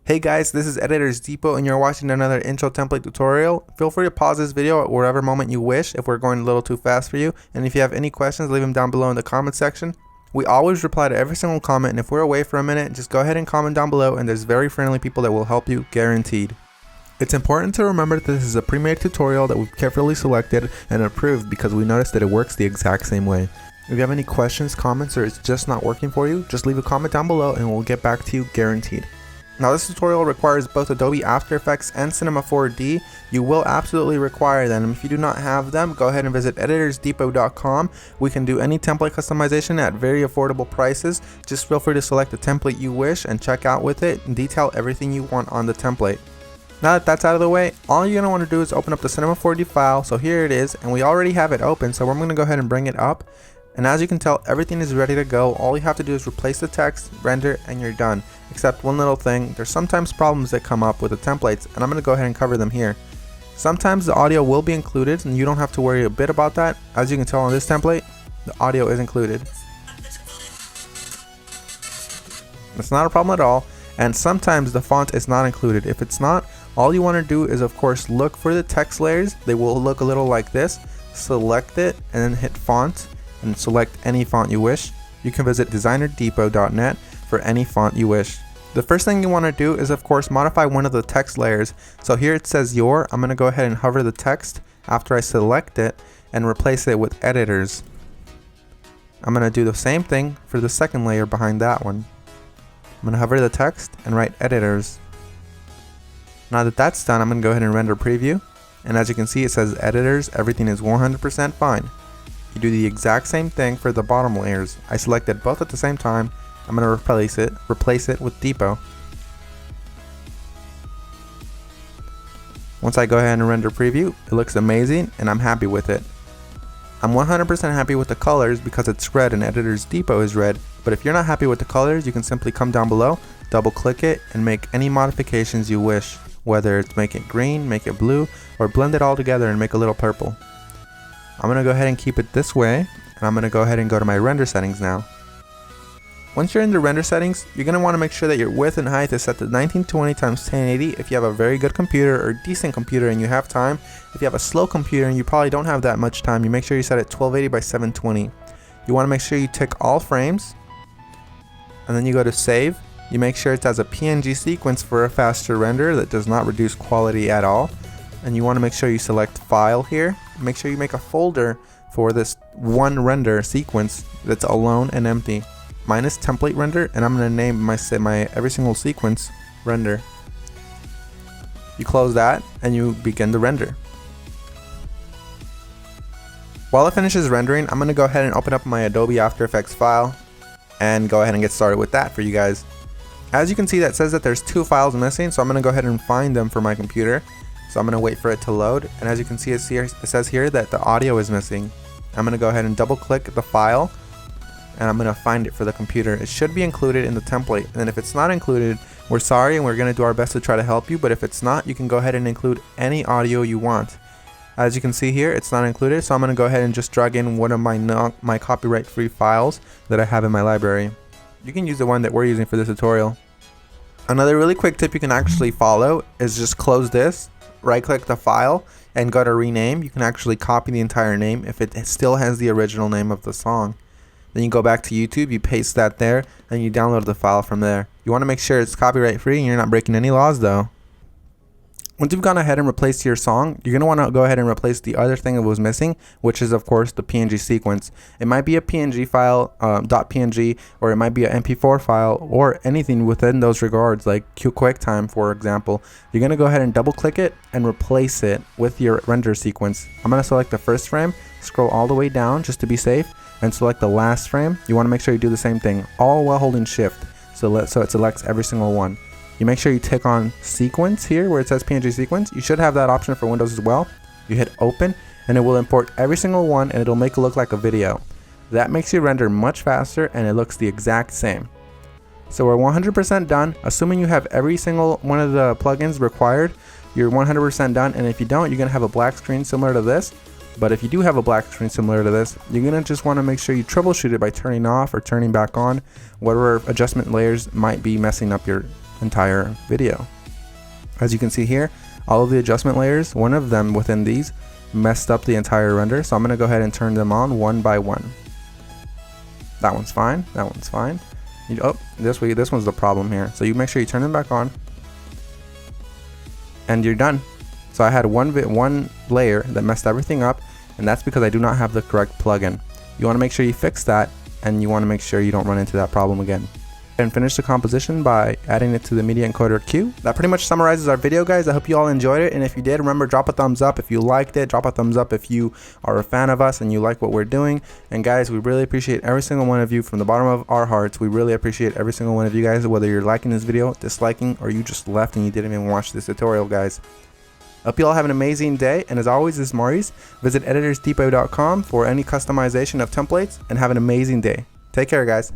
Hey guys, this is Editors Depot and you're watching another intro template tutorial. Feel free to pause this video at whatever moment you wish if we're going a little too fast for you. And if you have any questions, leave them down below in the comment section. We always reply to every single comment, and if we're away for a minute, just go ahead and comment down below and there's very friendly people that will help you, guaranteed. It's important to remember that this is a pre-made tutorial that we've carefully selected and approved because we noticed that it works the exact same way. If you have any questions, comments, or it's just not working for you, just leave a comment down below and we'll get back to you, guaranteed. Now this tutorial requires both Adobe After Effects and Cinema 4D. You will absolutely require them. If you do not have them, go ahead and visit EditorsDepot.com. We can do any template customization at very affordable prices. Just feel free to select the template you wish and check out with it and detail everything you want on the template. Now that that's out of the way, all you're going to want to do is open up the Cinema 4D file. So here it is, and we already have it open, so I'm going to go ahead and bring it up. And as you can tell, everything is ready to go. All you have to do is replace the text, render, and you're done. Except one little thing, there's sometimes problems that come up with the templates, and I'm going to go ahead and cover them here. Sometimes the audio will be included, and you don't have to worry a bit about that. As you can tell on this template, the audio is included. It's not a problem at all, and sometimes the font is not included. If it's not, all you want to do is of course look for the text layers. They will look a little like this. Select it, and then hit font. And select any font you wish. You can visit DesignerDepot.net for any font you wish. The first thing you want to do is of course modify one of the text layers. So here it says your. I'm going to go ahead and hover the text after I select it and replace it with editors. I'm going to do the same thing for the second layer behind that one. I'm going to hover the text and write editors. Now that that's done, I'm going to go ahead and render preview. And as you can see, it says editors, everything is 100% fine. You do the exact same thing for the bottom layers. I selected both at the same time. I'm going to replace it with Depot. Once I go ahead and render preview, it looks amazing and I'm happy with it. I'm 100% happy with the colors because it's red and Editors Depot is red, but if you're not happy with the colors, you can simply come down below, double click it, and make any modifications you wish. Whether it's make it green, make it blue, or blend it all together and make a little purple. I'm going to go ahead and keep it this way, and I'm going to go ahead and go to my render settings now. Once you're in the render settings, you're going to want to make sure that your width and height is set to 1920 x 1080 if you have a very good computer or decent computer and you have time. If you have a slow computer and you probably don't have that much time, you make sure you set it 1280 by 720. You want to make sure you tick all frames, and then you go to save. You make sure it has a PNG sequence for a faster render that does not reduce quality at all. And you want to make sure you select file here. Make sure you make a folder for this one render sequence that's alone and empty. Mine is template render, and I'm going to name my every single sequence render. You close that and you begin the render. While it finishes rendering, I'm going to go ahead and open up my Adobe After Effects file and go ahead and get started with that for you guys. As you can see, that says that there's two files missing, so I'm going to go ahead and find them for my computer. So I'm going to wait for it to load, and as you can see, it says here that the audio is missing. I'm going to go ahead and double click the file, and I'm going to find it for the computer. It should be included in the template, and if it's not included, we're sorry and we're going to do our best to try to help you, but if it's not, you can go ahead and include any audio you want. As you can see here, it's not included, so I'm going to go ahead and just drag in one of my copyright-free files that I have in my library. You can use the one that we're using for this tutorial. Another really quick tip you can actually follow is just close this, right click the file, and go to rename. You can actually copy the entire name if it still has the original name of the song. Then you go back to YouTube, you paste that there, and you download the file from there. You want to make sure it's copyright free and you're not breaking any laws though. Once you've gone ahead and replaced your song, you're going to want to go ahead and replace the other thing that was missing, which is of course the PNG sequence. It might be a PNG file, .png, or it might be an MP4 file, or anything within those regards, like QuickTime for example. You're going to go ahead and double click it and replace it with your render sequence. I'm going to select the first frame, scroll all the way down just to be safe, and select the last frame. You want to make sure you do the same thing, all while holding shift, so it selects every single one. You make sure you tick on sequence here where it says PNG sequence. You should have that option for Windows as well. You hit open and it will import every single one and it'll make it look like a video. That makes your render much faster and it looks the exact same. So we're 100% done. Assuming you have every single one of the plugins required, you're 100% done, and if you don't, you're going to have a black screen similar to this. But if you do have a black screen similar to this, you're going to just want to make sure you troubleshoot it by turning off or turning back on whatever adjustment layers might be messing up your entire video. As you can see here, all of the adjustment layers, one of them within these messed up the entire render, so I'm going to go ahead and turn them on one by one. That one's fine, that one's fine. This one's the problem here. So you make sure you turn them back on, and you're done. So I had one layer that messed everything up, and that's because I do not have the correct plugin. You want to make sure you fix that, and you want to make sure you don't run into that problem again. And finish the composition by adding it to the media encoder queue. That pretty much summarizes our video, guys. I hope you all enjoyed it, and if you did, remember, drop a thumbs up if you liked it. Drop a thumbs up if you are a fan of us and you like what we're doing. And guys, we really appreciate every single one of you from the bottom of our hearts. We really appreciate every single one of you guys, whether you're liking this video, disliking, or you just left and you didn't even watch this tutorial, guys. Hope you all have an amazing day, and as always, this is Maurice. Visit EditorsDepot.com for any customization of templates, and have an amazing day. Take care, guys.